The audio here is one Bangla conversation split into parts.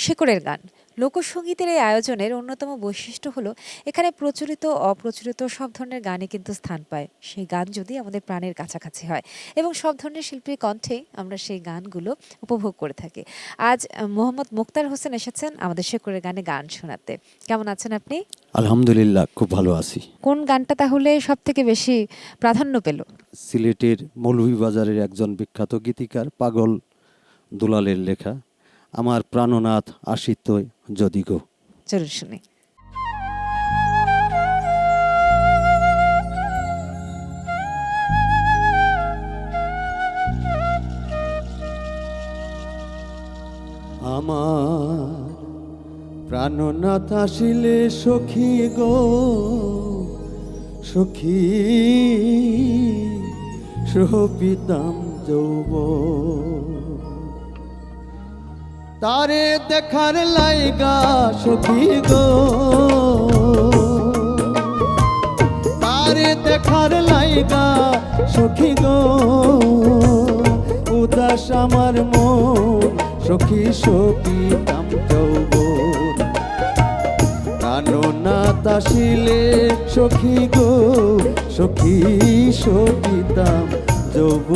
শেকড়ের গান লোকসঙ্গীতের এই আয়োজনের অন্যতম বৈশিষ্ট্য হলো এখানে প্রচলিত অপ্রচলিত সব ধরনের গানই কিন্তু স্থান পায়। সেই গান যদি আমাদের প্রাণের কাছাকাছি হয় এবং সব ধরনের শিল্পীর কণ্ঠে আমরা সেই গানগুলো উপভোগ করে থাকি। আজ মোহাম্মদ মুক্তার হোসেন এসেছেন আমাদের শেকড়ের গানে গান শোনাতে। কেমন আছেন আপনি? আলহামদুলিল্লাহ, খুব ভালো আছি। কোন গানটা তাহলে সব থেকে বেশি প্রাধান্য পেল? সিলেটের মৌলভীবাজারের একজন বিখ্যাত গীতিকার পাগল দুলালের লেখা আমার প্রাণনাথ আসিত যদি গো। চলুন শুনি। আমার প্রাণনাথ আসিলে সখী গো, সখী সপিতাম যৌব তারে দেখার লাইগা সখী গো, তারে দেখার লাইগা সখী গো, উদাস আমার মন সখী সপিতাম যৌব প্রাণনাথ আসিলে সখী গো, সখী সপিতাম যৌব।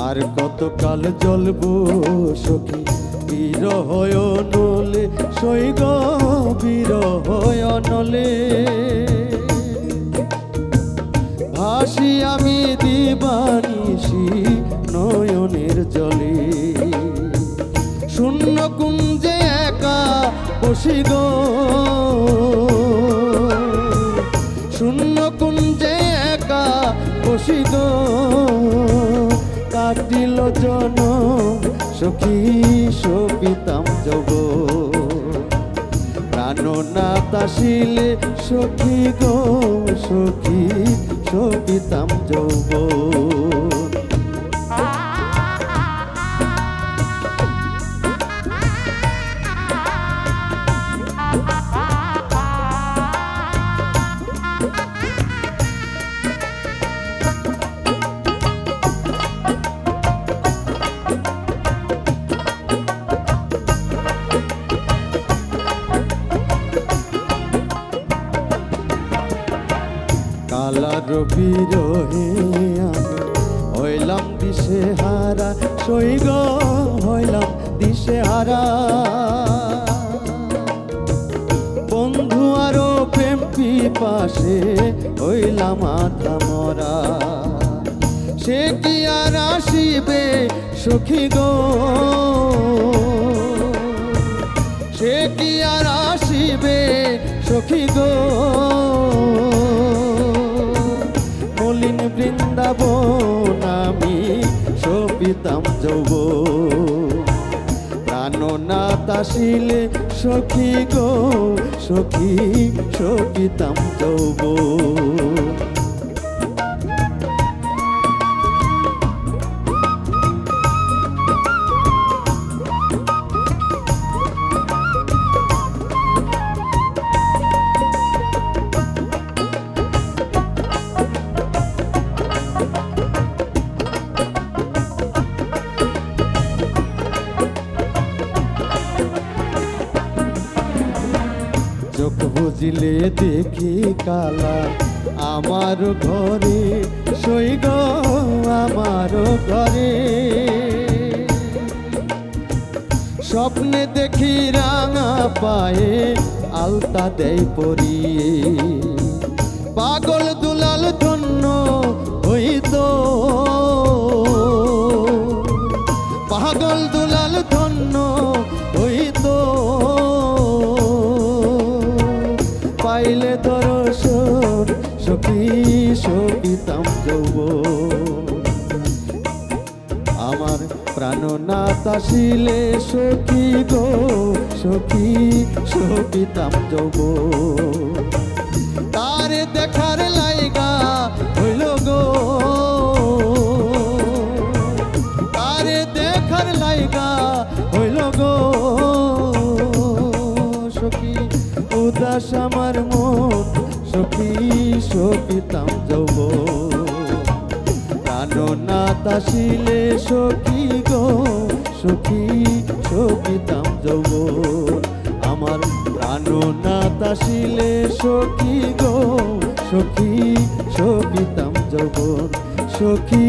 আর কতকাল জ্বলব সখী বিরহ নলে, সৈগ বিরহ নলে, ভাসি আমি দিবানিশি নয়নের জলে, শূন্য কুঞ্জে একা বসি গো, শূন্য কুঞ্জে একা বসি গো, কাটিল জনম সখী সপিতাম যৌব প্রাণনাথ আসিলে সখী গো, সখী সপিতাম যৌব। কালার বিরহে আমি হইলাম দিশে হারা, সৈগ হইলাম দিশে হারা, বন্ধু আরো প্রেম পিপাসে হইলাম আধা মরা, সে কি আর আসিবে সখী গো, সে কি আর আসিবে সখী গো, মলিন বৃন্দাবন আমি সপিতাম যৌব প্রাণনাথ আসিলে সখী গো, সখী সপিতাম যৌব। চোখ বুঝিলে দেখি কালা আমার ঘরে, সৈগ আমার ঘরে, স্বপ্নে দেখি রাঙা পায়ে আলতা দেয় পরিয়ে, পাগল দুলাল ধন্য হইত, পাগল দুলাল ধন্য হইত, পাইলে দর্শন সখী সপিতাম যৌব আমার প্রাণনাথ আসিলে সখী গো, সখী সখী শোভিতাম যৌবন তারে দেখার লাইগা হইল গো তারে দেখার লাইগা হইল গো সখী উদাস আমার মন সখী শোভিতাম যৌবন প্রাণনাথ আসিলে সখী গো সখী শোভিতাম যৌবন আমার প্রাণনাথ আসিলে সখী গো সখী শোভিতাম যৌবন সখী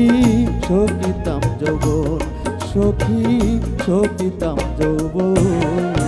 শোভিতাম যৌবন সখী শোভিতাম যৌবন